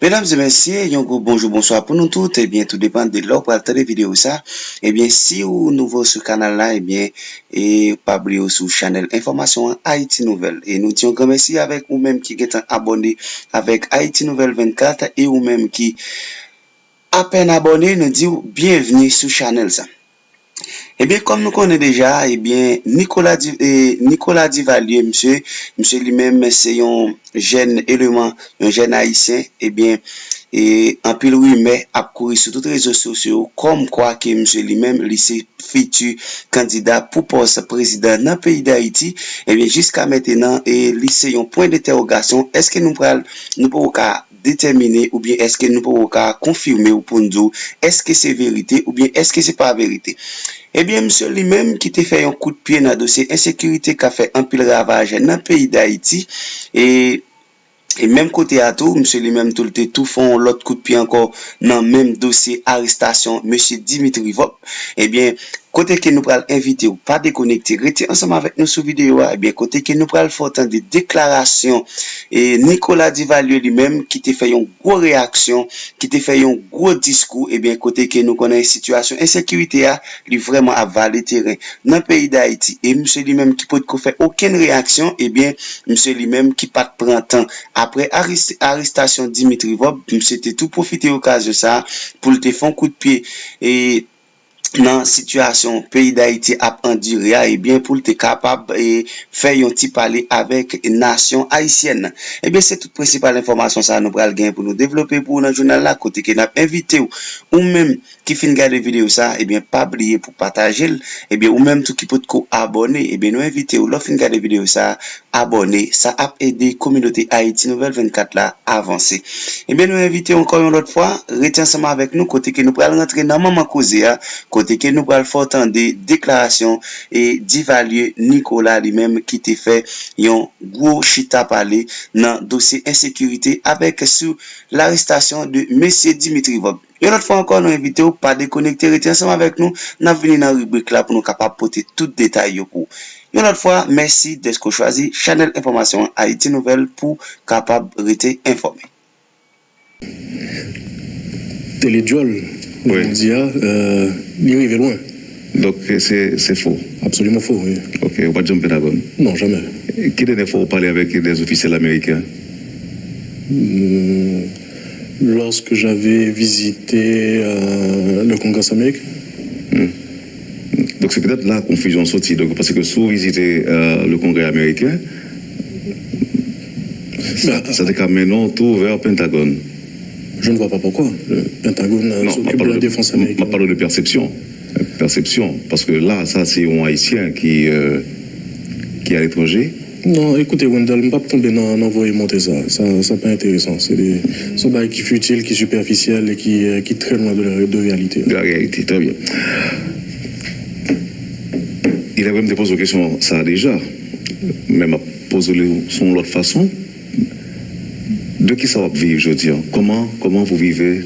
Mesdames et messieurs, un gros bonjour, bonsoir pour nous toutes. Eh bien, tout dépend de l'heure pour la vidéo ça. Eh bien, si vous nouveau sur le canal là, eh bien, et pas oublier sur channel Information Haïti Nouvelle. Et nous disons grand merci avec vous même qui êtes abonné avec Haïti Nouvelle 24 et vous même qui à peine abonné, nous disons bienvenue sur channel ça. Eh bien, comme nous connaissons déjà, eh bien, Nicolas Duvalier, monsieur lui-même, c'est un jeune élément, un jeune haïtien, eh bien, et en pile mais a couru sur toutes les réseaux sociaux, comme quoi que monsieur lui-même, lycée futur candidat pour poste président dans le pays d'Haïti, eh bien, jusqu'à maintenant, et lycée un point d'interrogation, est-ce que nous pouvons déterminer ou bien est-ce que nous pouvons confirmer ou pour nous dire est-ce que c'est vérité ou bien est-ce que c'est pas vérité. Eh bien, monsieur lui-même qui t'a fait un coup de pied dans le dossier insécurité qui a fait un pile ravage dans le pays d'Haïti et même côté à tout, monsieur lui-même tout font l'autre coup de pied encore dans le même dossier arrestation monsieur Dimitri Vop. Eh bien, côté que nous pral inviter ou pas déconnecter, restez ensemble avec nous sur vidéo. Eh bien, côté que nous pral faire tant de déclarations et Nicolas Duvalier lui-même qui t'a fait une grosse réaction, qui t'a fait un gros discours. Eh bien, côté que nous connaissons situation insécurité a, lui vraiment avalé terrain dans le pays d'Haïti et monsieur lui-même qui peut faire aucune réaction. Eh bien, monsieur lui-même qui pas prend temps après arrestation Dimitri Vop, c'était tout profiter occasion ça pour te faire un coup de pied et dans situation pays d'Haïti a enduré et bien pour être capable et faire un petit parler avec nation haïtienne. Et bien c'est toute principale information ça nous pral gain pour nous développer pour dans journal là côté que n'a invité ou même qui fin regarder vidéo ça et bien pas oublier pour partager et bien ou même tout qui peut ko abonner et bien nous inviter ou l'offre fin regarder vidéo ça abonner ça a aidé communauté Haïti Nouvelle 24 là avancer. Et bien nous inviter encore une autre fois restez ensemble avec nous côté que nous pral rentrer dans maman causer côté que nous pral faire tant des déclarations et Duvalier Nicolas lui-même qui t'a fait un gros chita parler dans dossier insécurité avec sur l'arrestation de monsieur Dimitri Vop. Et l'autre fois encore nous inviter ou pas déconnecter rester ensemble avec nous n'a venir dans rubrique là pour nous capable porter tout détail pour. Et l'autre fois merci d'être choisi channel Information Haïti Nouvelle pour capable rester informé. Télédiol, oui. On dit, il arrive loin. Donc c'est faux. Absolument faux, oui. Ok, on va jumper d'abord. Non, jamais. Qui dernière fois vous parlez avec des officiels américains? Lorsque j'avais visité le Congrès américain. Donc c'est peut-être là la confusion sortie. Donc parce que si vous visitez le Congrès américain, ça veut dire maintenant tout vers le Pentagone. Je ne vois pas pourquoi. Le Pentagone s'occupe de la défense américaine. On parle de perception. Perception. Parce que là, ça, c'est un Haïtien qui est à l'étranger. Non, écoutez, Wendell, je ne vais pas tomber dans l'envoyer monter ça. Ça n'est pas intéressant. C'est des bails qui futiles, qui superficiels et qui très loin de la réalité. De la réalité, très bien. Il a même posé une question, ça déjà. Même à poser son l'autre façon. De qui ça va vivre, je veux dire? Comment vous vivez?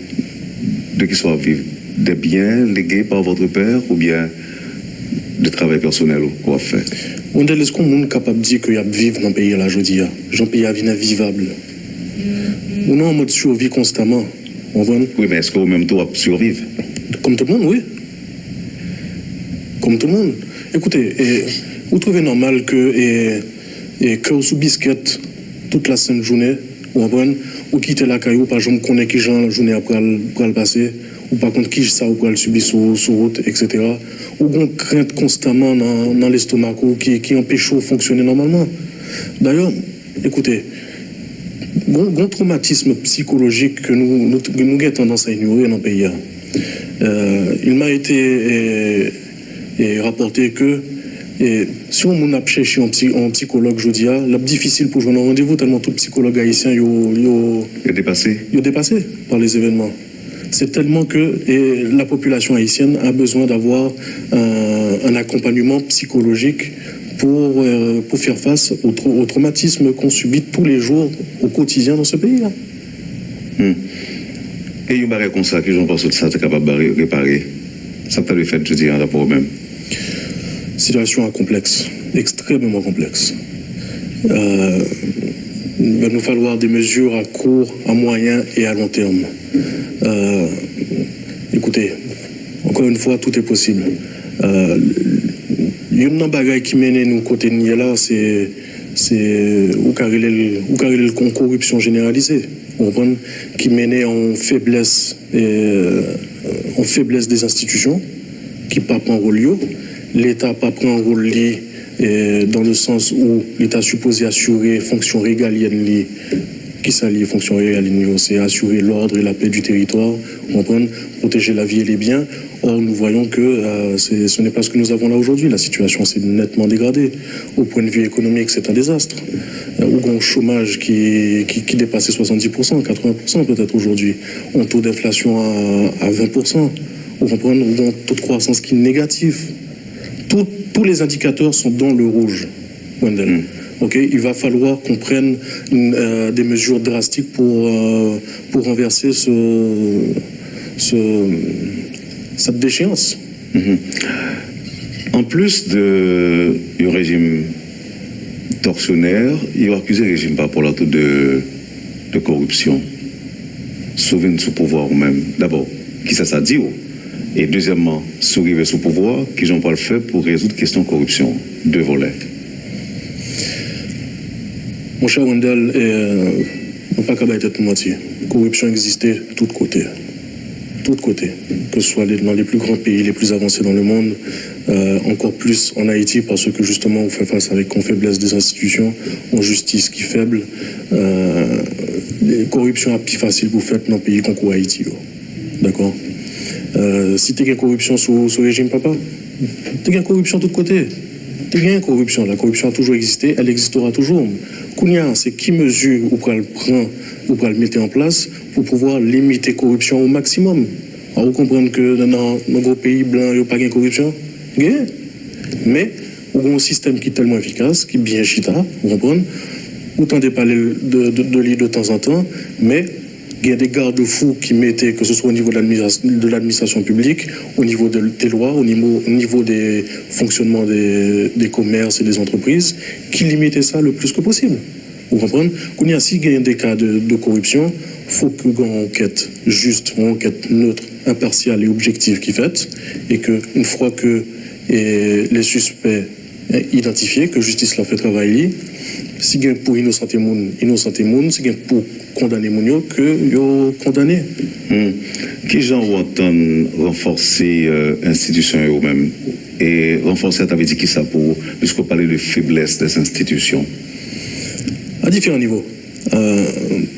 De qui ça va vivre? Des biens légués par votre père ou bien de travail personnel qu'on va faire? Est-ce qu'on est capable de dire qu'il y a vivre dans le pays là, je dis? Jean pays est invivable. On est en mode survie constamment. Oui, mais est-ce qu'au même temps, survivre? Comme tout le monde, oui. Comme tout le monde. Écoutez, vous trouvez normal que cœur sous biscuit toute la sainte journée? Ou quitter la caillou, par exemple, qu'on est qui genre la journée après le passer, ou par contre qui ça ou quoi le subir sur route, etc. Ou qu'on crainte constamment dans l'estomac qui empêche de fonctionner normalement. D'ailleurs, écoutez, bon traumatisme psychologique que nous avons tendance à ignorer dans le pays. Il m'a été rapporté que si on a cherché un psychologue, je dis, c'est difficile pour jouer un rendez-vous tellement tout psychologue haïtien est dépassé par les événements. C'est tellement que la population haïtienne a besoin d'avoir un accompagnement psychologique pour faire face au traumatisme qu'on subit tous les jours au quotidien dans ce pays-là. Et il y a comme ça que j'en pense que ça est capable de réparer. Ça peut le fait, je dis, en rapport au même. Situation complexe, extrêmement complexe. il va nous falloir des mesures à court, à moyen et à long terme. Écoutez, encore une fois, tout est possible. Il y a un bagage qui mène nous côté de là, c'est la corruption généralisée, qui mène en faiblesse des institutions, qui pas prend rôle. L'État pas prend rôle dans le sens où l'État supposé assurer fonction régalienne qui s'allie fonction régalienne, c'est assurer l'ordre et la paix du territoire, protéger la vie et les biens. Or, nous voyons que ce n'est pas ce que nous avons là aujourd'hui. La situation s'est nettement dégradée. Au point de vue économique, c'est un désastre. Un chômage qui dépassait 70%, 80% peut-être aujourd'hui. Un taux d'inflation à 20%. Vous comprenez, un taux de croissance qui est négatif. Tous les indicateurs sont dans le rouge, Wendell. Okay? Il va falloir qu'on prenne des mesures drastiques pour renverser cette déchéance. En plus du régime tortionnaire, il va accuser le régime par rapport à tout de corruption. Souvenez sous pouvoir ou même. D'abord, qui ça dit? Et deuxièmement, s'arriver sous pouvoir, qui j'en parle fait pour résoudre la question de corruption. Deux volets. Mon cher Wendell, on ne peut pas être moitié. La corruption existait de tous côtés. Tous côtés. Que ce soit dans les plus grands pays, les plus avancés dans le monde, encore plus en Haïti, parce que justement, on fait face avec une faiblesse des institutions, une justice qui est faible. La corruption est plus facile pour faire dans le pays qu'on Haïti. D'accord? Si tu as une corruption sous le régime papa, tu as une corruption de tous côtés. Tu as une corruption. La corruption a toujours existé, elle existera toujours. Kounia, c'est qui mesure ou pour le prendre ou pour le mettre en place pour pouvoir limiter la corruption au maximum. Alors, vous comprenez que dans nos pays blancs, il n'y a pas de corruption? Mais, on a un système qui est tellement efficace, qui est bien chita, vous comprenez? Vous tentez de parler de lui de temps en temps, mais il y a des garde-fous qui mettaient, que ce soit au niveau de l'administration publique, au niveau des lois, au niveau des fonctionnements des commerces et des entreprises, qui limitaient ça le plus que possible. Vous comprenez? Quand il y a des cas de corruption, il faut qu'il y ait une enquête juste, une enquête neutre, impartiale et objective qui est faite, et qu'une fois que les suspects identifiés, que justice leur fait travailler, si il y a pour innocenter moun, si il y a pour condamner moun, que yo condamné. Qui j'en entend renforcer institutions eux-mêmes et renforcer, ça veut dire qui ça pour, puisqu'on parlait de faiblesse des institutions? À différents niveaux.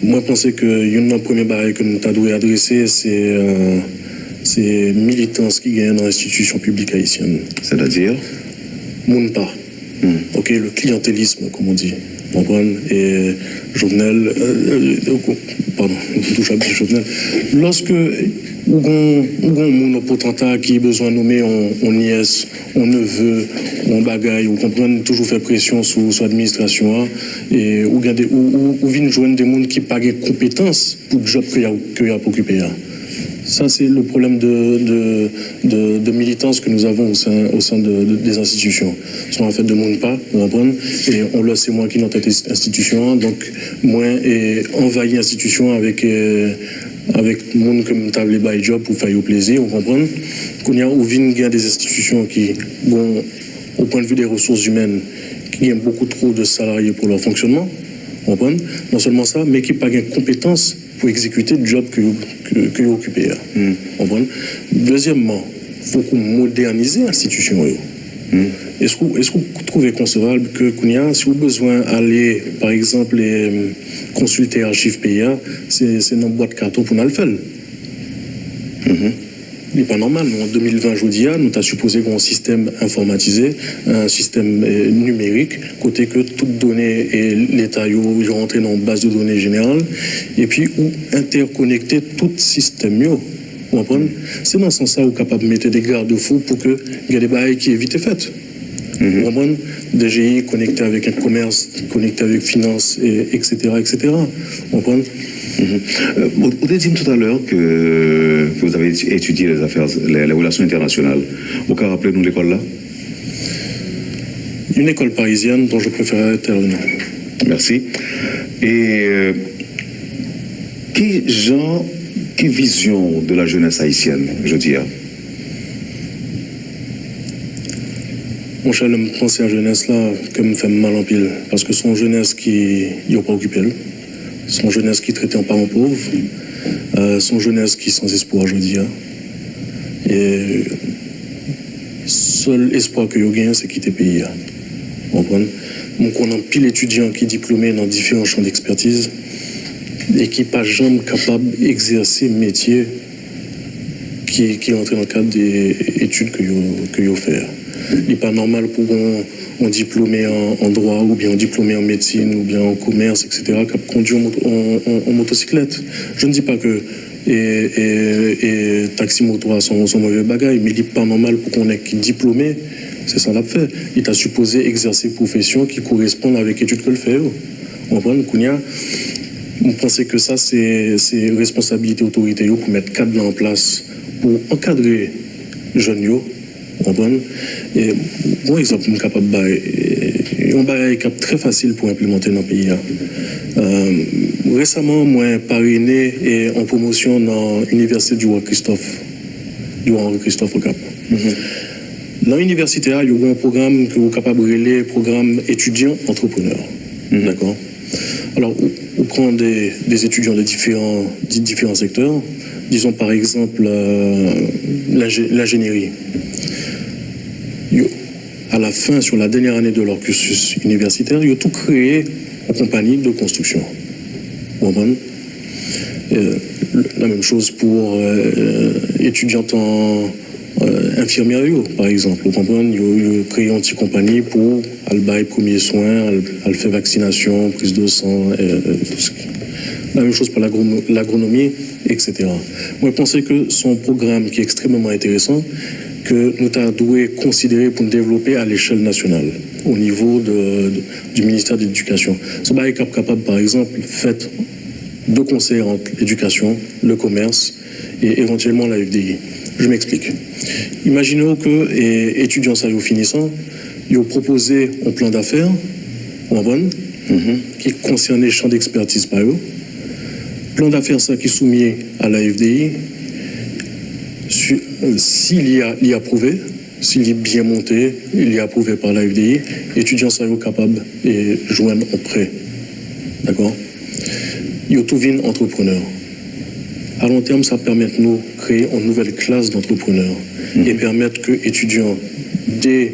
Moi, je pense que un premier barrière que nous devons adresser, c'est militance qui gagne dans l'institution publique haïtienne. C'est-à-dire? Moun pas. Ok, le clientélisme, comme on dit. Et Jovenel, pardon, touche à Jovenel. Lorsque on potentat qui a besoin de nommer on nièce, on neveu, on bagaille, on comprend toujours faire pression sur l'administration, et ou vient joindre des gens qui n'ont pas de compétences pour le job qu'il y a pour occuper. Ça, c'est le problème de militance que nous avons au sein des institutions. Ce sont en fait de monde pas, vous comprenez? Et on le sait moins qui dans cette institution, donc moins et envahir l'institution avec monde comme table by job pour faire au plaisir, vous comprenez? Qu'on y a ou vient des institutions qui, bon, au point de vue des ressources humaines, qui ont beaucoup trop de salariés pour leur fonctionnement, vous comprenez? Non seulement ça, mais qui n'ont pas de compétences pour exécuter le job que vous occupez. Deuxièmement, il faut qu'on modernise l'institution. Est-ce que vous trouvez concevable que si vous avez besoin d'aller, par exemple, consulter l'archive PIA, c'est dans la boîte carton pour nous le faire? Il n'est pas normal. Nous, en 2020, je vous dis, nous avons supposé qu'on a un système informatisé, un système numérique, côté que toutes données et l'État ils rentrent dans une base de données générale, et puis où interconnecter tout système. Vous comprenez? C'est dans ce sens-là où capable de mettre des garde-fous pour qu'il y ait des bails qui évitent fait. Vous comprenez? DGI connecté avec un commerce, connecté avec finance, etc. Vous comprenez? Vous avez dit tout à l'heure que vous avez étudié les affaires, les relations internationales. Vous pouvez rappeler nous l'école là? Une école parisienne dont je préférerais taire le nom. Merci. Et quelle vision de la jeunesse haïtienne, je dirais? Mon cher, je pense à la jeunesse là, que me fait mal en pile. Parce que son jeunesse qui n'a pas occupé, son jeunesse qui traitait en parents pauvres, son jeunesse qui sans espoir, je dis. Et seul espoir que vous gagnez, c'est quitter le pays. Vous comprenez? Donc on a pile d'étudiants qui sont diplômés dans différents champs d'expertise et qui ne sont jamais capables d'exercer le métier qui est entré dans le cadre des études que vous faites. Il n'est pas normal pour un diplômé en droit ou bien un diplômé en médecine ou bien en commerce, etc., qui conduit en motocyclette. Je ne dis pas que et taxi-moto sont mauvais bagailles, mais il n'est pas normal pour qu'on ait diplômé, c'est ça l'a fait. Il t'a supposé exercer une profession qui correspond avec l'étude que le fait. On voit, on pensait que ça, c'est responsabilité autorité pour mettre cadre en place pour encadrer les jeunes. Et bon exemple, je suis capable de très facile pour implémenter dans le pays. Récemment, moi, parrainé et en promotion dans l'université du Roi Christophe au Cap. Dans l'université, il y a un programme que vous êtes capable de relayer, programme étudiant-entrepreneur. D'accord. Alors, on prend des étudiants de différents secteurs. Disons par exemple l'ingénierie. À la fin, sur la dernière année de leur cursus universitaire, ils ont tout créé en compagnie de construction. La même chose pour étudiantes en infirmière, par exemple. Ils ont créé une petite compagnie pour aller premiers soins, aller faire vaccination, prise de sang, tout ce qui... La même chose pour l'agronomie, etc. Moi, je pensais que son programme, qui est extrêmement intéressant, que nous devons considérer pour nous développer à l'échelle nationale, au niveau du ministère de l'Éducation. Ce n'est pas capable, par exemple, fait de concert entre l'éducation, le commerce et éventuellement la FDI. Je m'explique. Imaginons que les étudiants finissant, ils ont proposé un plan d'affaires, qui concerne les champs d'expertise par eux. Plan d'affaires ça qui est soumis à la FDI. S'il y a approuvé, s'il est bien monté, il est approuvé par la FDI, étudiants sont capables de joindre en prêt. D'accord? Ils tout viennent entrepreneurs. À long terme, ça permet de nous créer une nouvelle classe d'entrepreneurs et permettre que les étudiants, dès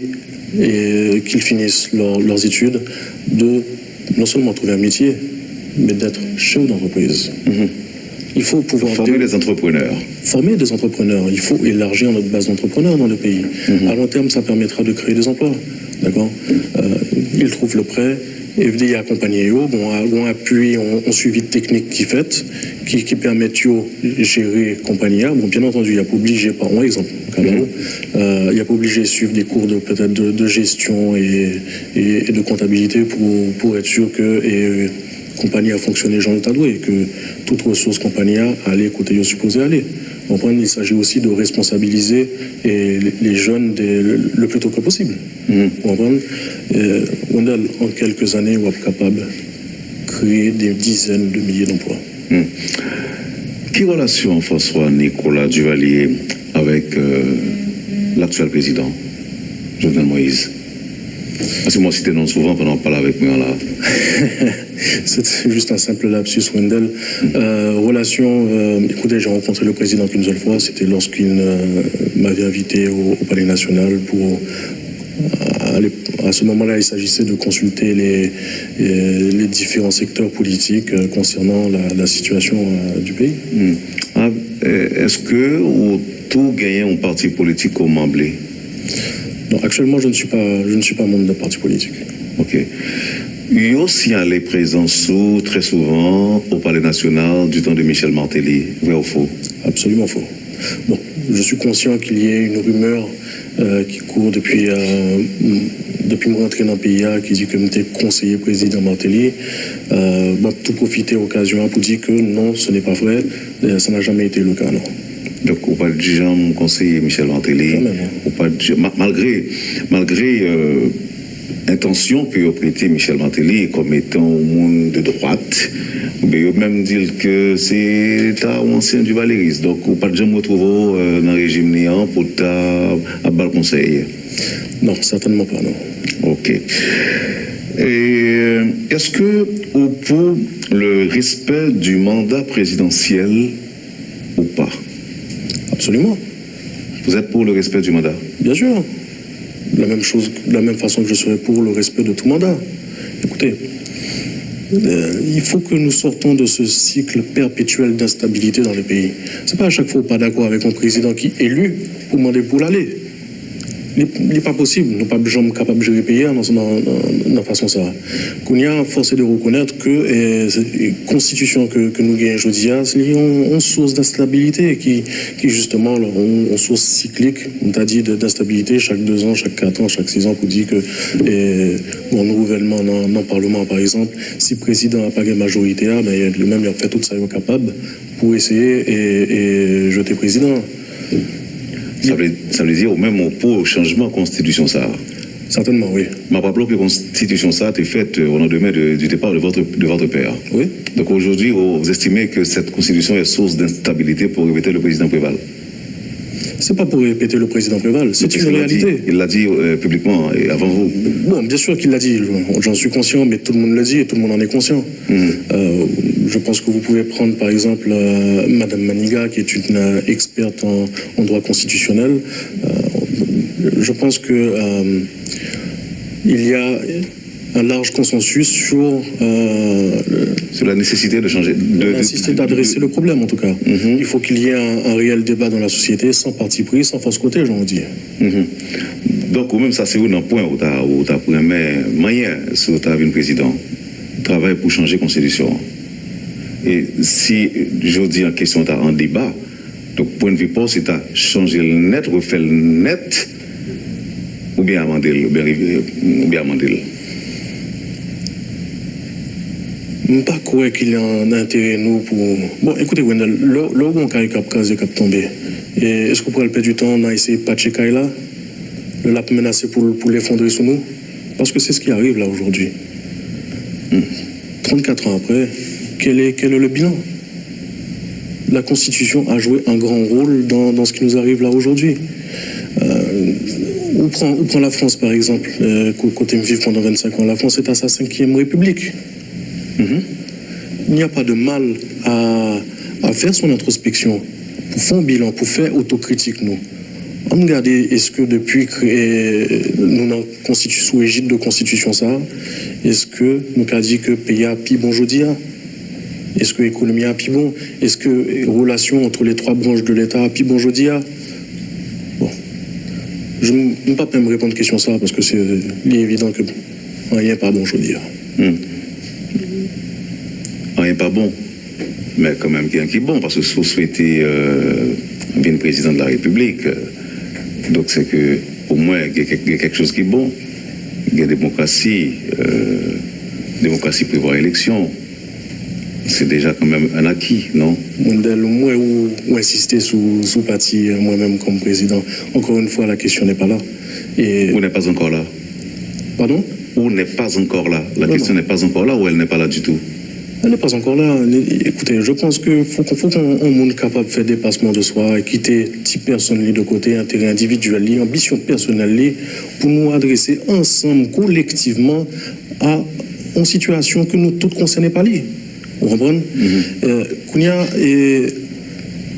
qu'ils finissent leurs études, de non seulement trouver un métier, mais d'être chef d'entreprise. Il faut pouvoir former des entrepreneurs. Former des entrepreneurs. Il faut élargir notre base d'entrepreneurs dans le pays. À long terme, ça permettra de créer des emplois. D'accord. Ils trouvent le prêt. FDI accompagné on appuie, on suivi de techniques qui fait, qui permettent de gérer compagnie. Bon, bien entendu, il n'y a pas obligé, par exemple, il n'y a pas obligé de suivre des cours de gestion et de comptabilité pour être sûr que compagnie a fonctionné genre l'état doué et que toute ressource compagnie a allé côté où supposé aller. Il s'agit aussi de responsabiliser les jeunes le plus tôt que possible. En quelques années, on est capable de créer des dizaines de milliers d'emplois. Quelle relation François Nicolas Duvalier avec l'actuel président, Jovenel Moïse? Parce que moi, c'était non souvent pendant qu'on parle avec moi là. C'est juste un simple lapsus, Wendell. Relation, écoutez, j'ai rencontré le président qu'une seule fois, c'était lorsqu'il m'avait invité au Palais National pour... À ce moment-là, il s'agissait de consulter les différents secteurs politiques concernant la situation du pays. Est-ce que tout gagne un parti politique comme Mamblé? Non, actuellement, je ne suis pas membre d'un parti politique. Ok. Il y a aussi allé présent très souvent au Palais National du temps de Michel Martelly. Vrai ou faux? Absolument faux. Bon, je suis conscient qu'il y ait une rumeur qui court depuis mon entrée dans le pays, qui dit que j'étais conseiller président Martelly. Tout profiter l'occasion pour dire que non, ce n'est pas vrai. Ça n'a jamais été le cas, non. Donc, on pas dire conseiller Michel Martelly. Malgré intention que prêté Michel Martelly comme étant un monde de droite, ou bien même dire que c'est un ancien du Valéris, donc ou pas de jamais retrouver dans le régime néant pour ta à bas conseil. Non, certainement pas, non. Ok. Et est-ce que pour le respect du mandat présidentiel ou pas? Absolument. Vous êtes pour le respect du mandat? Bien sûr. De la même façon que je serais pour le respect de tout mandat. Écoutez, il faut que nous sortons de ce cycle perpétuel d'instabilité dans le pays. C'est pas à chaque fois pas d'accord avec un président qui est élu pour demander pour l'aller. Il n'est pas possible, nous ne sommes pas jamais capables de gérer le pays dans la façon ça. Qu'on y a forcé de reconnaître que la constitution que nous gagnons aujourd'hui, c'est une source d'instabilité qui justement, une source cyclique, on t'a dit d'instabilité chaque 2 ans, chaque 4 ans, chaque 6 ans, pour dire que un renouvellement dans le Parlement, par exemple, si le président n'a pas de majorité, ben, lui-même il a fait tout ça, il est capable pour essayer et jeter le président. Ça veut dire au même pour le changement de constitution ça. Certainement, oui. Mais rappelons que la constitution ça a été faite au lendemain du départ de votre père. Oui. Donc aujourd'hui, vous estimez que cette constitution est source d'instabilité pour répéter le président Préval? C'est pas pour répéter le président Préval, c'est une réalité. Il l'a dit publiquement et avant vous. Bon, bien sûr qu'il l'a dit, j'en suis conscient, mais tout le monde le dit et tout le monde en est conscient. Je pense que vous pouvez prendre par exemple Madame Maniga, qui est une experte en droit constitutionnel. Je pense que il y a un large consensus sur la nécessité de changer, la nécessité d'adresser le problème en tout cas. Il faut qu'il y ait un réel débat dans la société, sans parti pris, sans fausse côté, j'en dis. Donc, ou même ça, c'est un point où tu as pris un moyen sur ta vie de président, travail pour changer la constitution. Et si je dis en question, tu as un débat, donc point de vue pas, c'est tu as changé le net, refait le net, ou bien amender le. Je ne sais pas quoi qu'il y a un intérêt nous pour. Bon, écoutez, Wendell, là où on a cap tombé, est-ce qu'on pourrait perdre du temps à essayer de patcher Kaila, le lap menacé pour l'effondrer sous nous? Parce que c'est ce qui arrive là aujourd'hui. 34 ans après, quel est le bilan? La Constitution a joué un grand rôle dans ce qui nous arrive là aujourd'hui. On prend la France par exemple, côté me vivre pendant 25 ans. La France est à sa 5e République. Il n'y a pas de mal à faire son introspection, pour faire un bilan, pour faire autocritique nous. On regarde est-ce que depuis que nous avons constitué sous égide de constitution ça, est-ce que nous avons dit que le pays a pi bon aujourd'hui? Est-ce que l'économie a pi bon? Est-ce que les relations entre les 3 branches de l'État a pi bon aujourd'hui? Bon. Je ne peux pas me répondre à question ça parce que c'est évident que rien n'est pas bon aujourd'hui. Rien pas bon, mais quand même quelqu'un qui est bon, parce que si vous souhaitez bien président de la République, donc c'est que au moins il y a quelque chose qui est bon. Il y a démocratie prévoit élection. C'est déjà quand même un acquis, non? Moi, où insister sous parti, moi-même comme président. Encore une fois, la question n'est pas là. Et... Ou n'est pas encore là? Pardon? Ou n'est pas encore là? La question n'est pas encore là ou elle n'est pas là du tout? Elle n'est pas encore là. Écoutez, je pense qu'il faut qu'on monde capable de faire dépassement de soi et quitter type personnel de côté, intérêt individuel, ambition personnelle, pour nous adresser ensemble, collectivement, à une situation que nous tous concernés par lui. Vous comprenez?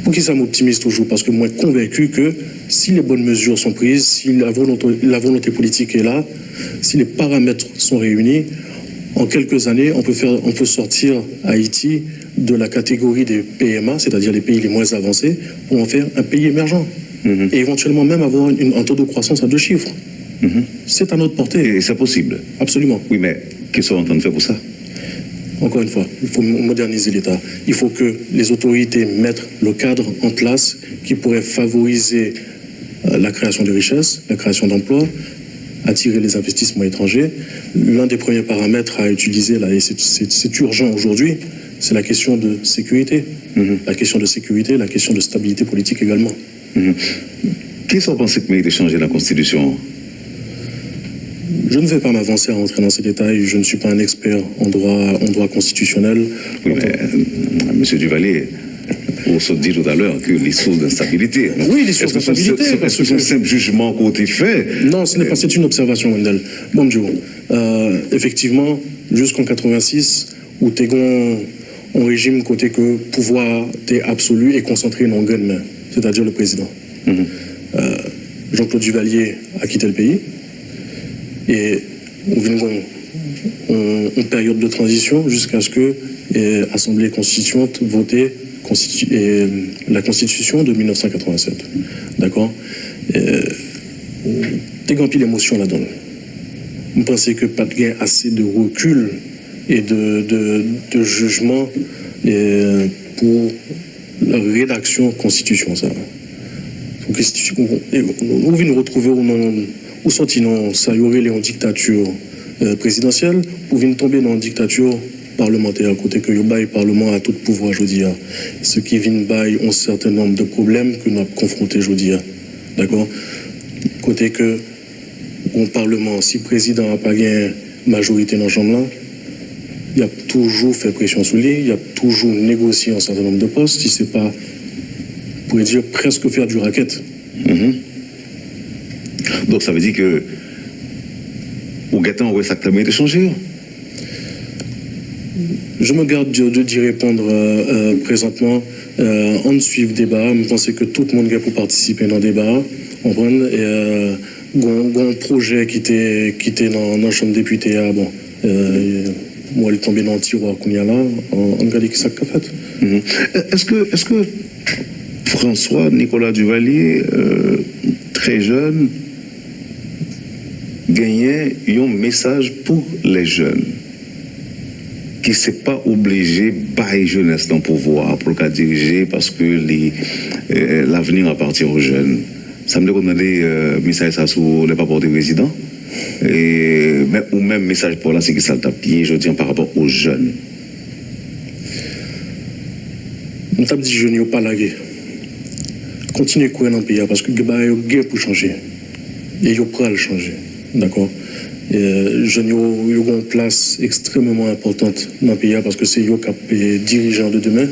Pour qui ça m'optimise toujours? Parce que moi, je suis convaincu que si les bonnes mesures sont prises, si la volonté politique est là, si les paramètres sont réunis, en quelques années, on peut sortir Haïti de la catégorie des PMA, c'est-à-dire les pays les moins avancés, pour en faire un pays émergent. Et éventuellement même avoir un taux de croissance à 2 chiffres. C'est à notre portée. Et c'est possible? Absolument. Oui, mais qu'est-ce qu'on est en train de faire pour ça? Encore une fois, il faut moderniser l'État. Il faut que les autorités mettent le cadre en place qui pourrait favoriser la création de richesses, la création d'emplois, attirer les investissements étrangers. L'un des premiers paramètres à utiliser, là, et c'est urgent aujourd'hui, c'est la question de sécurité. La question de sécurité, la question de stabilité politique également. Qu'est-ce qu'on pense que mérite de changer la Constitution? Je ne vais pas m'avancer à rentrer dans ces détails. Je ne suis pas un expert en droit constitutionnel. Oui, mais, Monsieur Duvalier, on se dit tout à l'heure que les sources d'instabilité. Oui, les sources d'instabilité. Est-ce que c'est un simple jugement qu'on a fait? Non, ce n'est pas. C'est une observation, Wendell. Bon, effectivement, jusqu'en 86, où t'es un régime côté que pouvoir t'es absolu et concentré dans une main, c'est-à-dire le président. Jean-Claude Duvalier a quitté le pays et on vient une période de transition jusqu'à ce que l'Assemblée constituante votait la Constitution de 1987. D'accord? T'es grand pile d'émotion là-dedans. Je pense que pas de gain assez de recul et de jugement pour la rédaction constitution ça. On vient nous retrouver où sorti dans ça y aurait en dictature présidentielle, ou vient tomber dans une dictature parlementaire, à côté que le Parlement a tout pouvoir, je veux dire. Ce qui vient bail un certain nombre de problèmes que nous avons confrontés, je veux dire. D'accord? Côté que au Parlement, si le président n'a pas gagné majorité dans la Chambre là, il a toujours fait pression sur lui, il a toujours négocié un certain nombre de postes, si c'est pas, on pourrait dire, presque faire du racket. Donc ça veut dire que au gâteau, on ça a été changé. Je me garde d'y répondre présentement. On suit le débat. Je pense que tout le monde a pour participer dans le débat. On prend un projet qui était dans la Chambre des députés. Bon, moi, il est tombé dans le tiroir qu'on y a là. On regarde qui ça a fait. Est-ce que François Nicolas Duvalier, très jeune, gagnait un message pour les jeunes qui ne s'est pas obligé de jeunesse dans le pouvoir pour le diriger parce que l'avenir appartient aux jeunes. Ça me demandait message ça sur les papas des résidents ou même message pour la sécurité ça pied je dis par rapport aux jeunes. On t'a dit jeunes pas lagué. Continuez à courir dans le pays parce que il y a une guerre pour changer et il pourra le changer. D'accord? Jeunes ont une place extrêmement importante dans le pays parce que c'est eux qui les dirigeants de demain,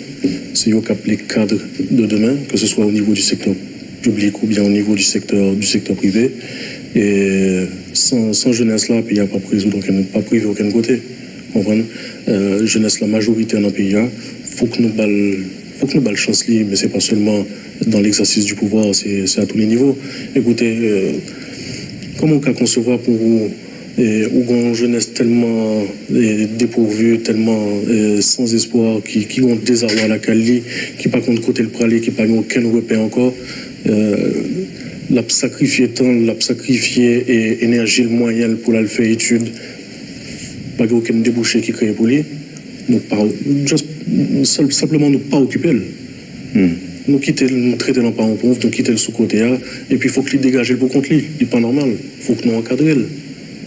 c'est eux qui les cadres de demain, que ce soit au niveau du secteur public ou bien au niveau du secteur privé. Et sans jeunesse là, le pays n'a pas privé aucun côté. Comprenez? Jeunesse la majorité dans le pays, faut que nous balle chance libre, mais c'est pas seulement dans l'exercice du pouvoir, c'est à tous les niveaux. Écoutez, comment on peut concevoir pour vous ou une jeunesse tellement dépourvue, tellement sans espoir, qui ont désarroi à la Cali, qui pas contre côté le pralé, qui pas aucun repère encore, l'a sacrifié temps, l'a sacrifié et énergie le moyen pour la faire étude, pas aucun débouché qui crée pour lui, nous pas simplement nous pas occuper. Nous quitter, nous traiter dans pas en pauvre, nous quitter le sous-côté et puis il faut qu'il dégage le pour contre lui, il n'est pas normal, il faut que nous encadrions.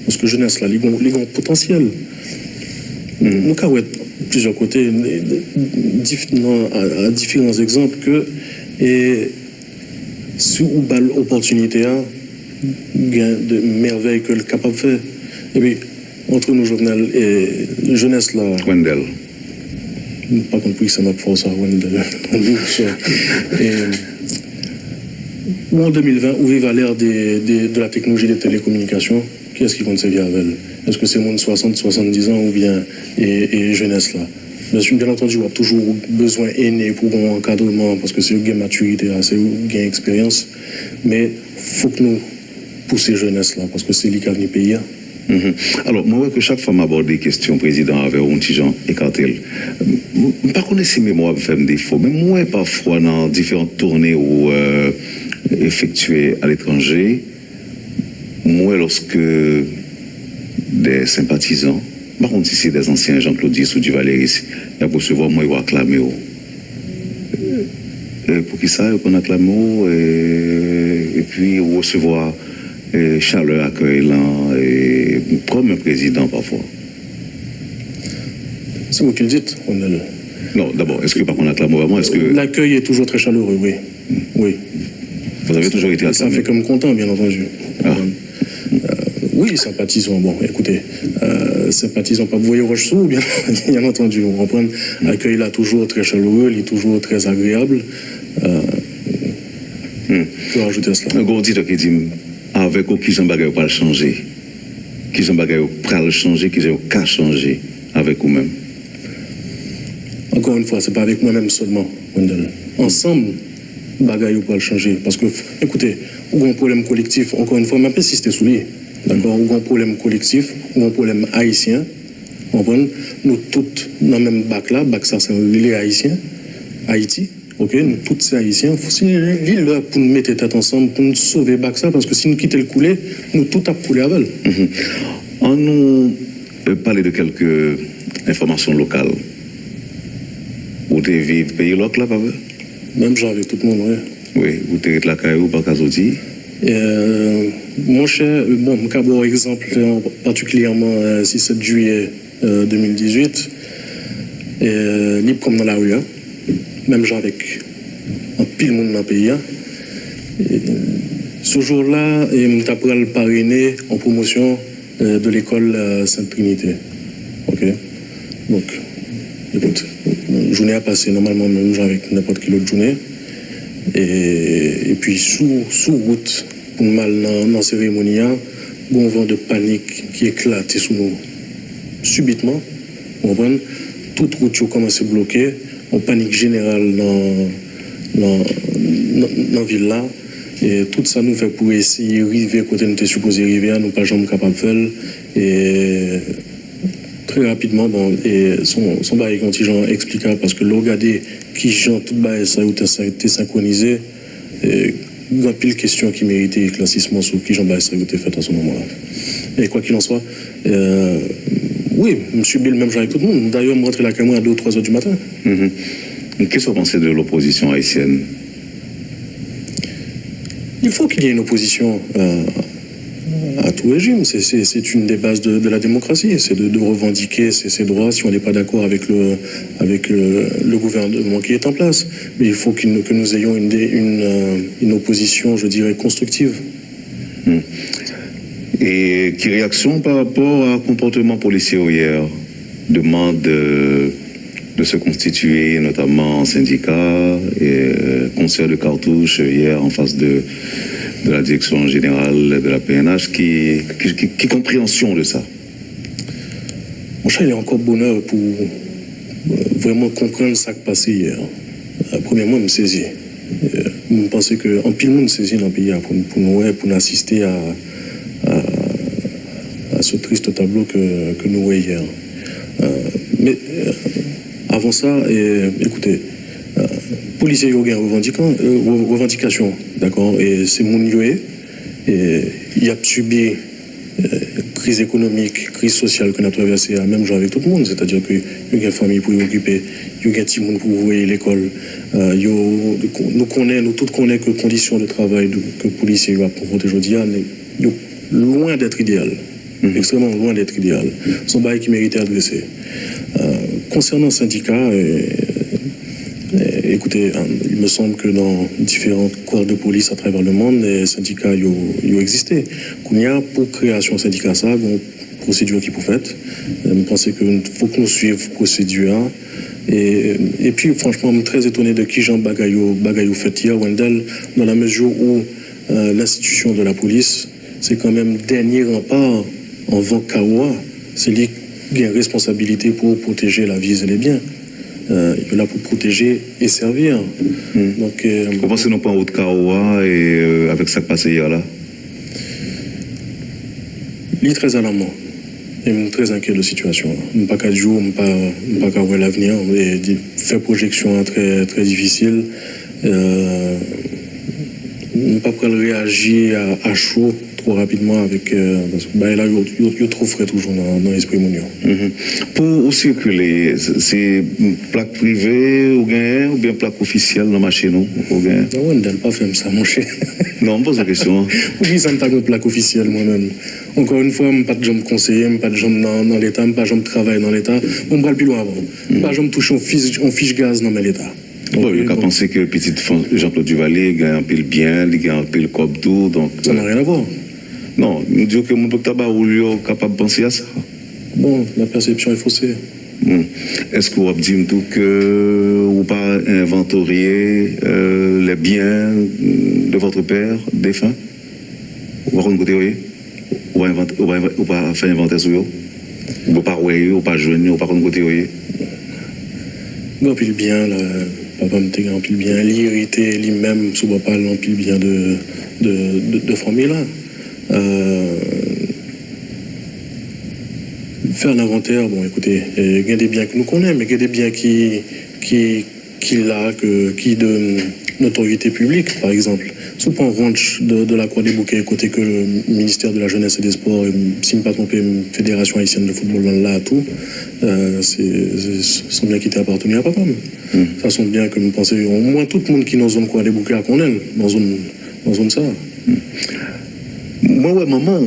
Parce que jeunesse là, ils ont potentiel. Nous avons plusieurs côtés, à différents exemples que si on a l'opportunité, il y a de merveilles que le capable de faire. Et puis, entre nous, Jovenel, et jeunesse là. Wendell. Pas compris ça m'a force à Wendell. Ou en 2020, où il va l'ère de la technologie des télécommunications. Qui est-ce qui compte servir avec elle? Est-ce que c'est moins de 60, 70 ans ou bien et jeunesse là? Bien entendu, on a toujours besoin aîné pour un encadrement parce que c'est une maturité, c'est une expérience. Mais il faut que nous poussions jeunesse là parce que c'est lui qui a venu payer. Alors, moi, que chaque fois m'aborde des questions, président, avec un petit genre écarté. Je ne connais pas si mémoire me fait des défauts, mais moi, parfois, dans différentes tournées ou effectuées à l'étranger, moi, lorsque des sympathisants, par contre, si c'est des anciens Jean-Claude ou du Valéry, il y a pour se voir, moi, ils vont acclamer. Pour qui ça, ils vont acclamer et puis recevoir chaleur accueillant comme un président parfois. C'est vous qui le dites. Non, d'abord, est-ce que par contre acclame vraiment, est-ce que l'accueil est toujours très chaleureux, oui. Oui. Vous avez toujours été acclamé. Ça fait comme content, bien entendu. Oui, sympathisants. Bon, écoutez, sympathisants, pas voyer Roche-Sous, bien entendu. On comprend. L'accueil là toujours très chaleureux, il est toujours très agréable. Je vais rajouter à cela. Un gros auditeur qui dit, avec qui Jean Bagay pas changer, qui Jean Bagay pas changer, qui Jean pas changer avec vous-même. Encore une fois, c'est pas avec moi-même seulement, Wendell. Ensemble, Bagay pas le changer. Parce que, écoutez, on a un problème collectif, encore une fois, même si c'était soulié. D'accord, on a un problème collectif, on a un problème haïtien. Nous tous dans le même bac là, bac ça c'est les Haïtiens, Haïti. Ok, nous tous ces Haïtiens, c'est l'île pour nous mettre tête ensemble, pour nous sauver bac ça, parce que si nous quittons le couler, nous tout a coulé avec. On nous parler de quelques informations locales. Vous devez vivre pays local là, pas vrai? Même genre avec tout le monde, oui. Oui, vous devez être la caillou par Kazodi. Mon cher, bon, je vais exemple particulièrement 6-7 juillet 2018, libre comme dans la rue, hein. Même genre avec un pile monde dans le pays. Hein. Ce jour-là, je me suis parrainé en promotion de l'école Sainte-Trinité. Ok. Donc, écoute, la journée a passé normalement même genre avec n'importe quelle autre journée. Et puis sous route, pour mal dans la cérémonie, un vent de panique qui éclate sous nous. Subitement, vous comprenez, toute route a commencé à bloquer, en panique générale dans la ville là. Et tout ça nous fait pour essayer d'arriver côté nous était supposé arriver, nous pas jamais capable de faire. Et très rapidement, bon, et son bail contingent explicable parce que le regarder qui genre tout bail ça a été synchronisé. Il y a pile de questions qui méritaient éclaircissement sur qui Jean-Baptiste ça a été fait à ce moment-là. Et quoi qu'il en soit, oui, je suis le même genre avec tout le monde. D'ailleurs, je rentre la caméra à 2 ou 3 heures du matin. Qu'est-ce que vous pensez de l'opposition haïtienne? Il faut qu'il y ait une opposition à tout régime. C'est une des bases de la démocratie. C'est de revendiquer ses droits si on n'est pas d'accord avec le gouvernement qui est en place. Mais il faut que nous ayons une opposition, je dirais, constructive. Et quelle réaction par rapport à un comportement policier hier? Demande de se constituer, notamment en syndicat, et concert de cartouches hier en face de la direction générale de la PNH. Qui compréhension de ça? Mon cher, il y a encore bonheur pour vraiment comprendre ce qui s'est passé hier. Premièrement, je me saisis. Je pense qu'en pile monde saisit dans le pays pour nous assister à ce triste tableau que nous voyons hier. Mais avant ça, écoutez, policiers ont une revendication, d'accord, et c'est mon lieu, et il a subi crise économique, crise sociale qu'on a traversée, même genre avec tout le monde, c'est-à-dire qu'il y a une famille pour y occuper, il y a un petit monde pour ouvrir l'école, nous tous connaissons que les conditions de travail que les policiers ont confronté aujourd'hui, loin d'être idéal. Extrêmement loin d'être idéal. Son bail qui méritait adresser. Concernant le syndicat, écoutez, il me semble que dans différents corps de police à travers le monde, les syndicats ont existé. Qu'il y a pour création de syndicat, ça, une procédure qui peut faire. Je pense qu'il faut que nous suivions la procédure. Et puis, franchement, je suis très étonné de qui Jean Bagayou fait hier, Wendell, dans la mesure où l'institution de la police, c'est quand même dernier rempart en vent Kawa, c'est lui qui a une responsabilité pour protéger la vie et les biens. Il est là pour protéger et servir. Donc, vous pensez non pas en haut de Kawa et avec ça qui passé hier là? Il est très alarmant. Et je suis très inquiet de la situation. Je ne suis pas qu'à jour, je ne pas qu'à voir l'avenir. Et faire projection très, très difficile. Je ne peux pas réagir à chaud trop rapidement avec parce que là il y a trop frais toujours dans l'esprit monio. Pour circuler, c'est plaque privée ou bien plaque officielle dans ma chez nous ou bien? Non, on ne pas faire ça mon cher. Non, on pose la question. Oui, ça me pas une plaque officielle moi-même. Encore une fois, je ne pas de jambe conseiller, je ne pas de jambe dans l'État, je ne pas de jambe travailler dans l'État. On va le plus loin avant. Je ne pas de jambe toucher en fiche gaz dans l'État. Bon, il a pensé que le petit Jean-Claude Duvalier gagne un peu le bien, il gagne un peu le cop tout, donc... Ça n'a rien à voir. Non, nous disons que mon tabac est capable de penser à ça. Bon, la perception est faussée. Est-ce que vous avez dit que vous pas inventorier les biens de votre père défunt? Vous va côté ou pas faire inventaire sur eux? Ou pas ouais, ou pas jeune, ou pas côté ouais. Remplir bien, papa me remplir bien, l'irrité lui-même, sous papa remplir bien de famille là. Faire un inventaire, bon écoutez, il y a des biens que nous connaissons, mais il y a des biens qui de notoriété publique, par exemple. Si on prend ranch de la Croix des Bouquets, côté que le ministère de la Jeunesse et des Sports, si je ne me pas trompé, Fédération haïtienne de football, là, tout, sont bien qui étaient appartenus à papa. Ça sont bien que nous pensons, au moins tout le monde qui est dans la zone Croix des Bouquets, qu'on est, dans zone ça. Moi, ouais, maman,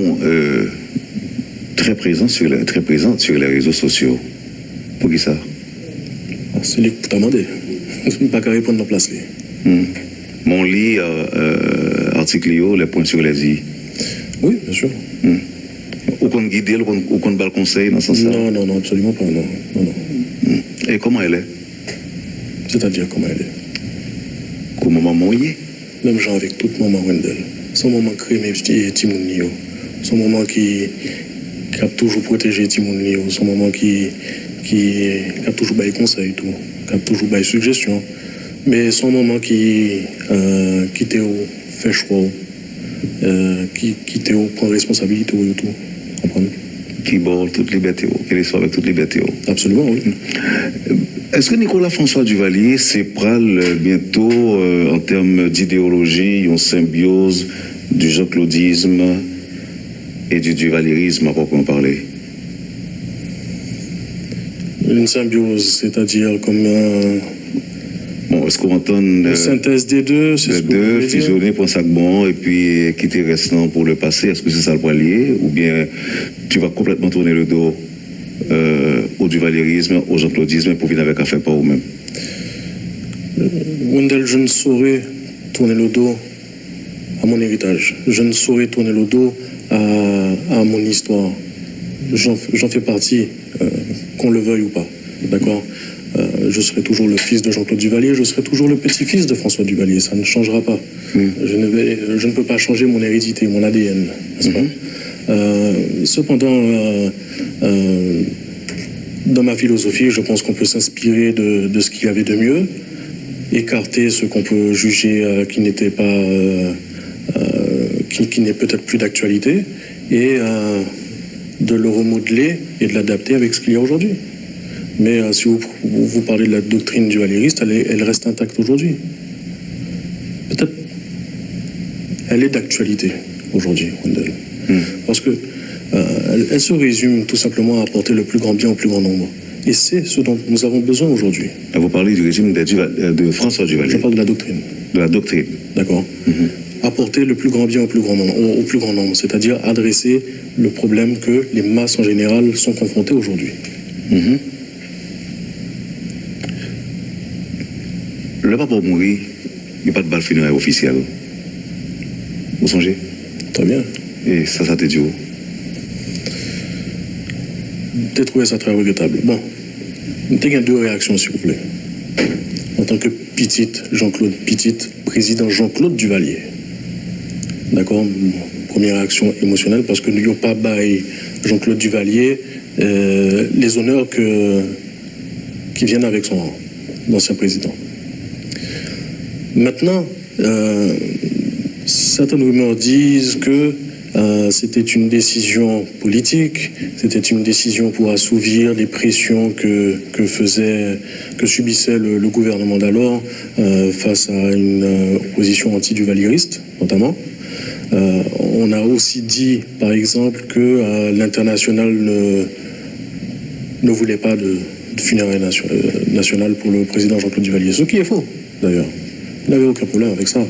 très présente sur les réseaux sociaux. Pour qui ça? C'est lui qui t'a demandé. Je ne peux pas répondre dans la place. Mon lit, article, les points sur les i. Oui, bien sûr. Ou qu'on guide, ou qu'on bat le conseil dans ce sens-là? Non, absolument pas. Non. Et comment elle est? C'est-à-dire comment elle est? Comment maman y est? Même genre avec toute maman Wendel. Son maman crée mes petits Timounio. Son maman qui a toujours protégé Timounio. Son maman qui a toujours baillé conseil, tout. Qui a toujours baillé suggestion. Mais son maman qui t'a fait choix, qui t'a prend responsabilité et tout. Comprenez? Qui borde toute liberté, qui les soit avec toute liberté. Absolument, oui. Est-ce que Nicolas François Duvalier, c'est bientôt, en termes d'idéologie, une symbiose du jean-claudisme et du duvalierisme à proprement parler? Une symbiose, c'est-à-dire comme bon, est-ce qu'on entend une synthèse des deux, c'est ce que vous voulez dire? Fusionner pour un sac bon et puis quitter restant pour le passé, est-ce que c'est ça le poilier? Ou bien tu vas complètement tourner le dos au duvalierisme, au jean-claudisme pour venir avec affaire par vous-même? Wendel, je ne saurais tourner le dos à mon héritage. Je ne saurais tourner le dos à mon histoire. J'en fais partie, qu'on le veuille ou pas. D'accord? Je serai toujours le fils de Jean-Claude Duvalier, je serai toujours le petit-fils de François Duvalier, ça ne changera pas. Je ne peux pas changer mon hérédité, mon ADN, n'est-ce pas? Cependant, dans ma philosophie, je pense qu'on peut s'inspirer de ce qu'il y avait de mieux, écarter ce qu'on peut juger qui n'était pas, qui n'est peut-être plus d'actualité, et de le remodeler et de l'adapter avec ce qu'il y a aujourd'hui. Mais si vous parlez de la doctrine duvalieriste, elle reste intacte aujourd'hui. Peut-être elle est d'actualité aujourd'hui, Wendel. Parce que elle se résume tout simplement à apporter le plus grand bien au plus grand nombre. Et c'est ce dont nous avons besoin aujourd'hui. Vous parlez du régime de François Duvalier. Je parle de la doctrine. De la doctrine. D'accord. Apporter le plus grand bien au plus grand nombre, c'est-à-dire adresser le problème que les masses en général sont confrontées aujourd'hui. Le papa mourir, il n'y a pas de balle funéraire officielle. Vous songez? Très bien. Et ça te dit où? J'ai trouvé ça très regrettable. Bon, il y a deux réactions, s'il vous plaît. En tant que président Jean-Claude Duvalier. D'accord? Première réaction émotionnelle, parce que nous n'avons pas baillé Jean-Claude Duvalier les honneurs qui viennent avec son rang d'ancien président. Maintenant, certaines rumeurs disent que c'était une décision politique, c'était une décision pour assouvir les pressions que subissait le gouvernement d'alors face à une opposition anti-duvalieriste, notamment. On a aussi dit, par exemple, que l'international ne voulait pas de funérailles nationales pour le président Jean-Claude Duvalier, ce qui est faux, d'ailleurs. Il n'avait aucun problème avec ça.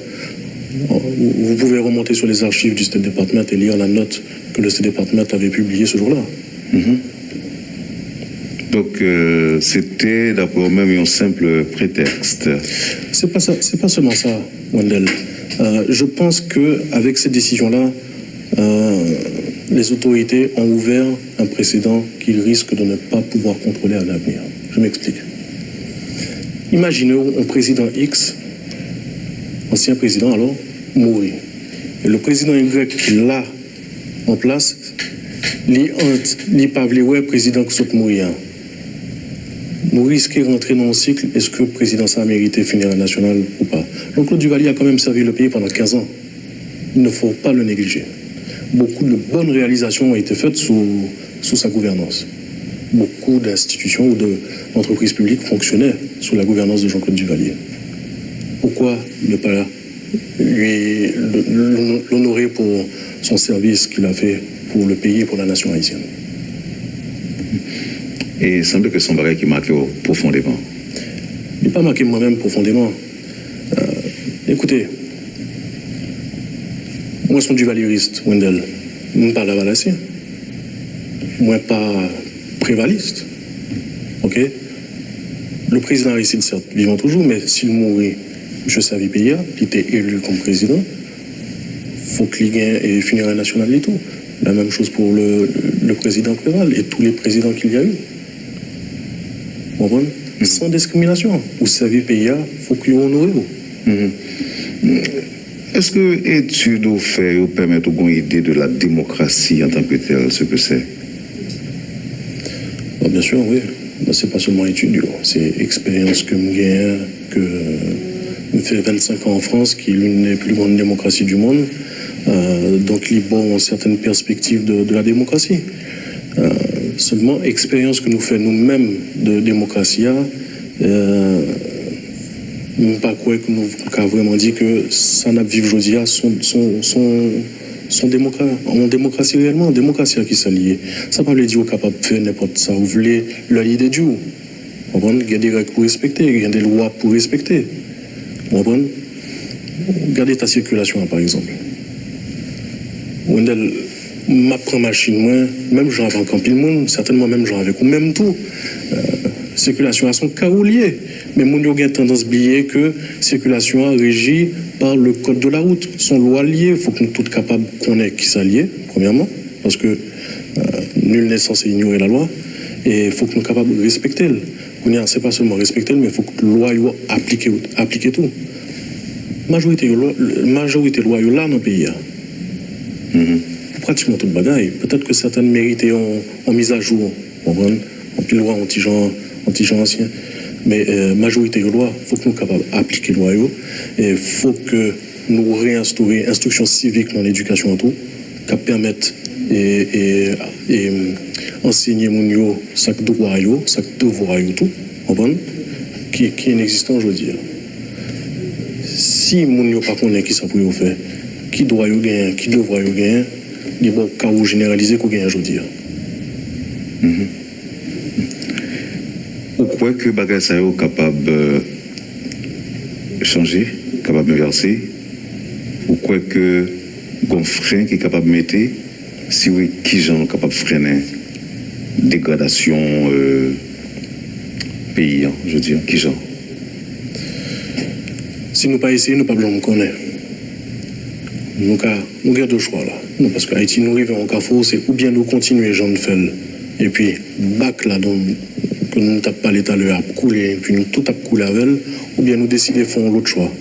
Vous pouvez remonter sur les archives du State Department et lire la note que le State Department avait publiée ce jour-là. Donc, c'était, d'après vous-même, un simple prétexte. C'est pas seulement ça, Wendel. Je pense qu'avec cette décision-là, les autorités ont ouvert un précédent qu'ils risquent de ne pas pouvoir contrôler à l'avenir. Je m'explique. Imaginez un président X, ancien président alors, mourir. Et le président Y qui l'a en place, il pas le président qui saute mourir. Nous risquons de rentrer dans un cycle, est-ce que le président ça a mérité finir national ou pas? Donc Claude Duvalier a quand même servi le pays pendant 15 ans. Il ne faut pas le négliger. Beaucoup de bonnes réalisations ont été faites sous sa gouvernance. Beaucoup d'institutions ou d'entreprises publiques fonctionnaient sous la gouvernance de Jean-Claude Duvalier. Pourquoi ne pas lui l'honorer pour son service qu'il a fait pour le pays et pour la nation haïtienne? Et il semble que son bagage qui marque profondément. Il n'est pas marqué moi-même profondément. Écoutez, moi je suis duvalieriste, Wendell. Je ne parle pas Lavalassien. Moi pas prévaliste. Ok? Le président Aristide, certes, vivant toujours, mais s'il mourit, je savais payer, il était élu comme président. Il faut qu'il gagne et finir un national et tout. La même chose pour le président Préval et tous les présidents qu'il y a eu. Sans discrimination. Vous savez payer, il faut qu'il honore vous. Est-ce que études ou faits permettent une idée de la démocratie en tant que telle, ce que c'est? Bien sûr, oui. Ce n'est pas seulement études, c'est expérience que je gagne, que je fais 25 ans en France, qui est l'une des plus grandes démocraties du monde. Donc, il y a certaines perspectives de la démocratie. Seulement, expérience que nous faisons nous-mêmes de démocratie, pas quoi que nous avons vraiment dit que ça n'a vivre aujourd'hui sont en démocratie réellement, en démocratie qui s'allie. Ça ne veut pas dire capable de faire n'importe ça. Vous voulez leur idée du haut. Il y a des règles pour respecter, il y a des lois pour respecter. Regardez ta circulation, par exemple. Wendell, ma première machine, moi, même j'en avais en camping monde, certainement même j'en avais même tout. Circulation à son carolier. Mais mon yo a tendance à oublier que circulation est régie par le code de la route. Son loi liée, il faut que nous tous capables qu'on ait qui s'allie, premièrement, parce que nul n'est censé ignorer la loi, et il faut que nous soyons capables de respecter. Ce n'est pas seulement respecter, mais il faut que la loi applique tout. Majorité de loi là dans le pays. Pratiquement tout le bagaille. Peut-être que certaines mérités ont mise à jour. On pile loi anti-gens anciens. Mais majorité de loi, il faut que nous soyons capables d'appliquer la loi. Et il faut que nous réinstaurions l'instruction civique dans l'éducation en tout, qui permette et enseigner mon chaque droit, chaque devoir tout, qui est inexistant aujourd'hui. Si mon yo pas connaît qui ça pour faire, qui doit y gagner, qui devra y gagner, il y a un cas généralisé qu'on gagne aujourd'hui. Vous croyez que bagage ça est capable de changer, capable de verser? Vous croyez que un frein qui est capable de mettre, si oui, qui sont capable de freiner dégradation pays, je veux dire, qui sont? Si nous pas essayé, nous pas besoin de connaître. Nous avons deux choix là. Non, parce qu'Haïti nous arrive en carrefour, c'est ou bien nous continuer Jean de Fel, et puis bac là donc que nous ne tapons pas l'État le a couler, et puis nous tout a coulé avec elle, ou bien nous décider de faire l'autre choix.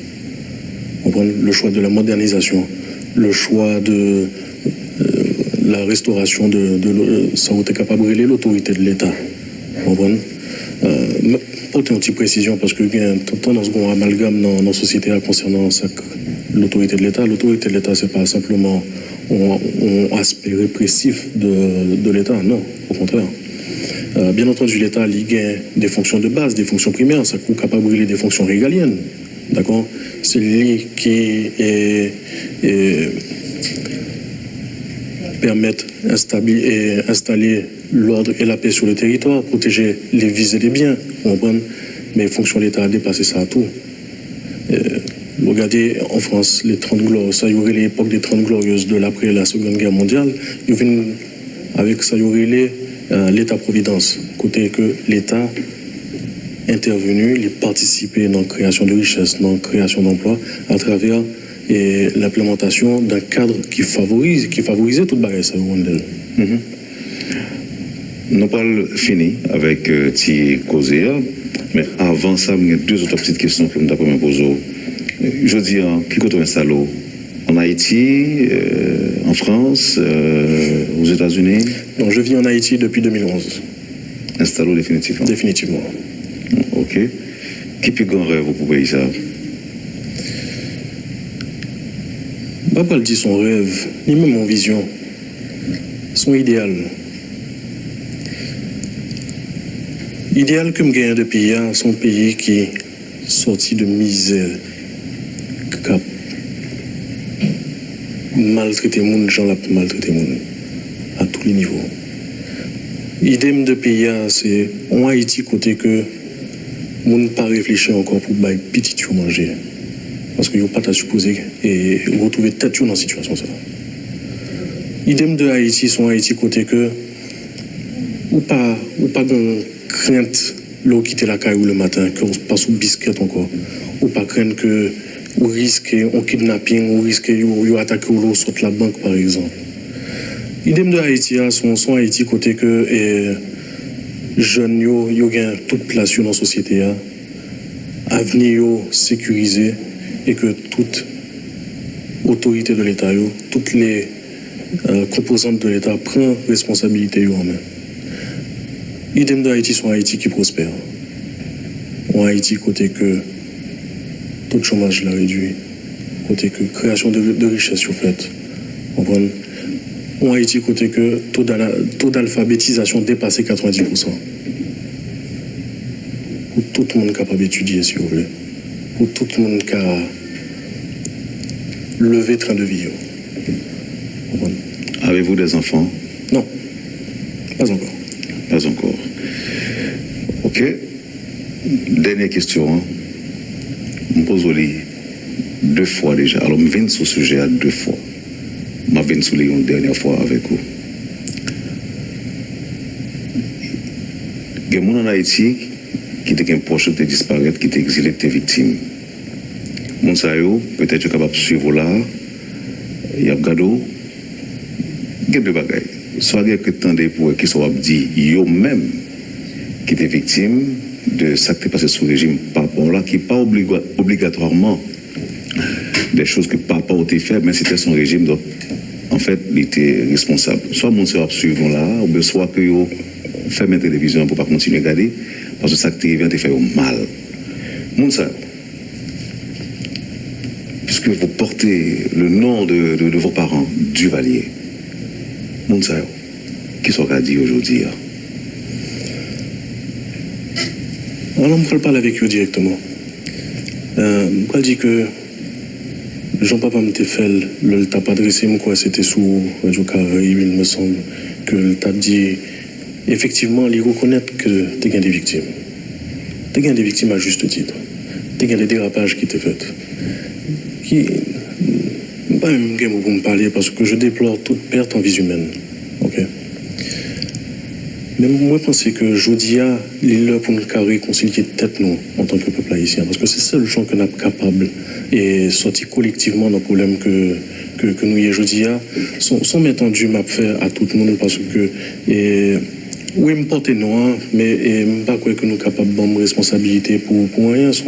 On prend le choix de la modernisation, le choix de la restauration de ça où tu es capable de régler l'autorité de l'État. On prend porter une petite précision parce que il y a tendance qu'on amalgame dans nos sociétés concernant l'autorité de l'État. L'autorité de l'État, c'est pas simplement un aspect répressif de l'État, non, au contraire. Bien entendu, l'État il a des fonctions de base, des fonctions primaires, ça est capable de régler des fonctions régaliennes, d'accord. C'est lui qui permettent d'installer l'ordre et la paix sur le territoire, protéger les vies et les biens, mais les fonctions de l'État a dépassé ça à tout. Regardez en France, les 30 glorieuses, ça y aurait l'époque des 30 glorieuses de l'après la Seconde Guerre mondiale, ils viennent avec ça y aurait l'État-providence, côté que l'État intervenu, il participait dans la création de richesses, dans la création d'emplois, à travers l'implémentation d'un cadre qui favorisait toute barrière ça au Rwanda. Nous parlons fini avec Thierry Causé, mais avant ça, il y a deux autres petites questions que je vais poser. Je dis, qui est installé en Haïti, en France, aux États-Unis? Non, je vis en Haïti depuis 2011. Installé définitivement? Définitivement. Ok. Qui est le plus grand rêve pour pays ça? Je ne vais pas dire son rêve, ni même mon vision. Son idéal. Idéal que je gagne de pays, son pays qui est sorti de misère, qui a maltraité les gens, gens l'a maltraité les gens, à tous les niveaux. Idem de pays, c'est en Haïti côté que on ne pas réfléchir encore pour bailler petit tu manger. Parce que vous pas à supposer et vous retrouvez tête dans une situation ça. Idem de Haïti, son Haïti côté que ou pas de crainte l'eau quitter la caille le matin, que on passe sous biscuit encore, ou pas crainte que ou risque un kidnapping, ou risque ou attaquer l'eau saute la banque par exemple. Idem de Haïti, son Haïti côté que jeunes yo gain toute place dans la société, avenir yo sécurisé et que toute autorité de l'État, toutes les composantes de l'État prennent responsabilité en main. Idem de Haïti, son Haïti qui prospère. En Haïti, côté que tout le chômage l'a réduit, côté que création de richesse est faite. En Haïti, côté que taux d'alphabétisation dépassé 90%. Pour tout le monde capable d'étudier, si vous voulez. Pour tout le monde qui a levé train de vie. Avez-vous des enfants? Non, pas encore. Pas encore. Ok. Dernière question. Je me pose deux fois déjà. Alors, je viens sur ce sujet deux fois. Je viens sur une dernière fois avec vous. Il y a des gens en Haïti qui étaient proches de disparaître, qui étaient exilés, qui étaient victimes. Les gens peut-être capables de suivre là. Il y a gado. Il y a deux bagailles. Soit il y a que tant pour qui soit dit eux-mêmes qui étaient victimes de ce qui est passé sous le régime papa là, qui n'est pas obligatoirement des choses que papa a fait, mais c'était son régime, donc en fait il était responsable. Soit mon soeur suivre là, ou bien soit que yo ferme la télévision pour pas continuer à regarder, parce que ça qui vient te faire mal. Mon soeur, puisque vous portez le nom de vos parents, Duvalier, mon soeur, qui sont dit aujourd'hui? Alors, on ne parle pas avec eux directement. Je dis que Jean-Papa m'a fait, le t'a pas adressé, c'était sous Radio Caraïbe, il me semble, que le t'a dit, effectivement, il reconnaît que tu as des victimes. Tu as des victimes à juste titre. Tu as des dérapages qui t'ont fait. Qui. Pas même pour me parler, parce que je déplore toute perte en vie humaine. Ok? Mais moi, je pense que Jodia, il est là pour nous réconcilier tête nous en tant que peuple haïtien. Parce que c'est ça le gens que nous sommes capables et sortir collectivement dans le problème que nous y est Jodia, sans m'étendu m'a fait à tout le monde parce que oui, me porter noir, mais je ne pas que nous sommes capables de responsabilité pour rien. Sont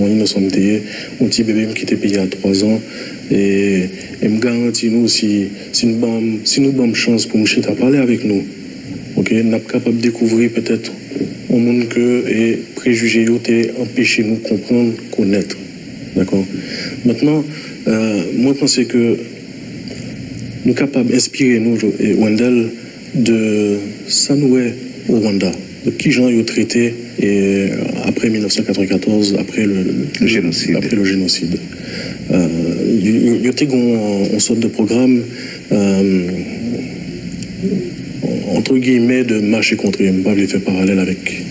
innocents. Un petit bébé qui était payé à 3 ans. Et me garantit nous si nous avons chance pour nous parler avec nous. Ok, nous sommes capables de découvrir peut-être un monde que et préjugés ont empêché nous comprendre, connaître. D'accord. Maintenant, moi je pense que nous sommes capables d'inspirer nous et Wendell de s'annouer au Rwanda, de qui gens ont traité et après 1994, après le génocide. Après le génocide. Il y a une sorte de programme entre guillemets de marcher contre eux. Je ne vais pas les faire parallèle avec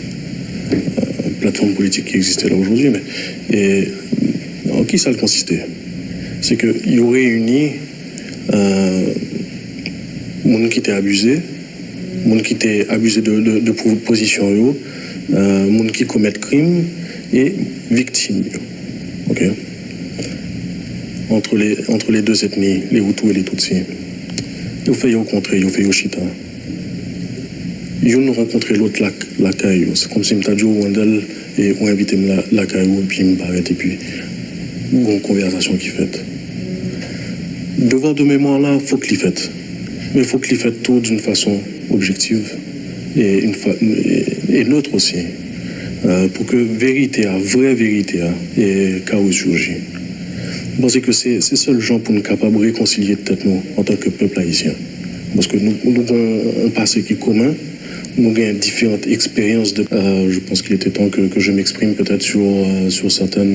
une plateforme politique qui existait là aujourd'hui, mais en qui ça consistait? C'est qu'il y aurait réuni monde qui était abusé, monde qui était abusé de position, monde qui commet crime et victime. Ok. entre les deux ethnies, les Hutus et les Tutsis. Ils ont fait au contraire, ils ont fait au Chita. Ils ont rencontré l'autre la caillou. C'est comme si je dit Wendell et on invité la caillou et puis il me paraît et puis une conversation qui fait. Devoir de mémoire là, il faut qu'il fasse. Mais il faut qu'il fasse tout d'une façon objective et neutre aussi. Pour que vérité, vraie vérité, et chaos surgit. Je pense que c'est seul gens pour nous capables de réconcilier peut-être nous en tant que peuple haïtien. Parce que nous avons un passé qui est commun, nous avons différentes expériences. Je pense qu'il était temps que je m'exprime peut-être sur certains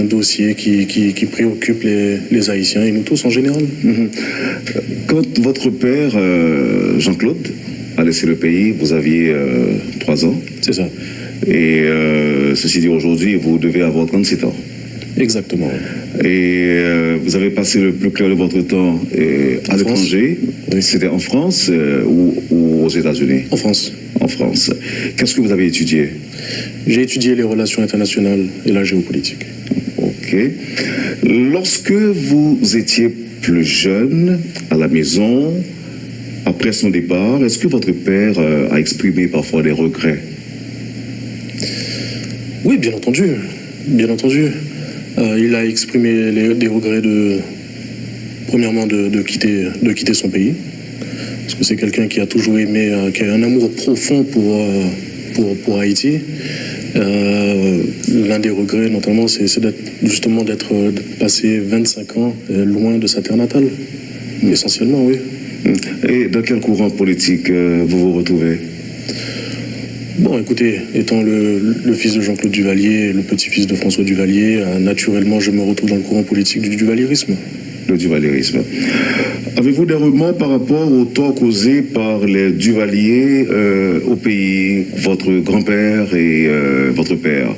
dossiers qui préoccupent les Haïtiens et nous tous en général. Quand votre père, Jean-Claude, a laissé le pays, vous aviez 3 ans. C'est ça. Et ceci dit, aujourd'hui, vous devez avoir 37 ans. Exactement. Et vous avez passé le plus clair de votre temps à l'étranger. Oui. C'était en France ou aux États-Unis? En France. En France. Qu'est-ce que vous avez étudié? J'ai étudié les relations internationales et la géopolitique. Ok. Lorsque vous étiez plus jeune, à la maison, après son départ, est-ce que votre père a exprimé parfois des regrets? Oui, bien entendu. Bien entendu. Il a exprimé des regrets premièrement de quitter son pays. Parce que c'est quelqu'un qui a toujours aimé, qui a un amour profond pour Haïti. L'un des regrets, notamment, c'est d'être passé 25 ans loin de sa terre natale. Essentiellement, oui. Et dans quel courant politique vous vous retrouvez? Bon, écoutez, étant le fils de Jean-Claude Duvalier, le petit-fils de François Duvalier, naturellement, je me retrouve dans le courant politique du duvalierisme. Le duvalierisme. Avez-vous des remords par rapport au tort causé par les Duvaliers au pays, votre grand-père et votre père?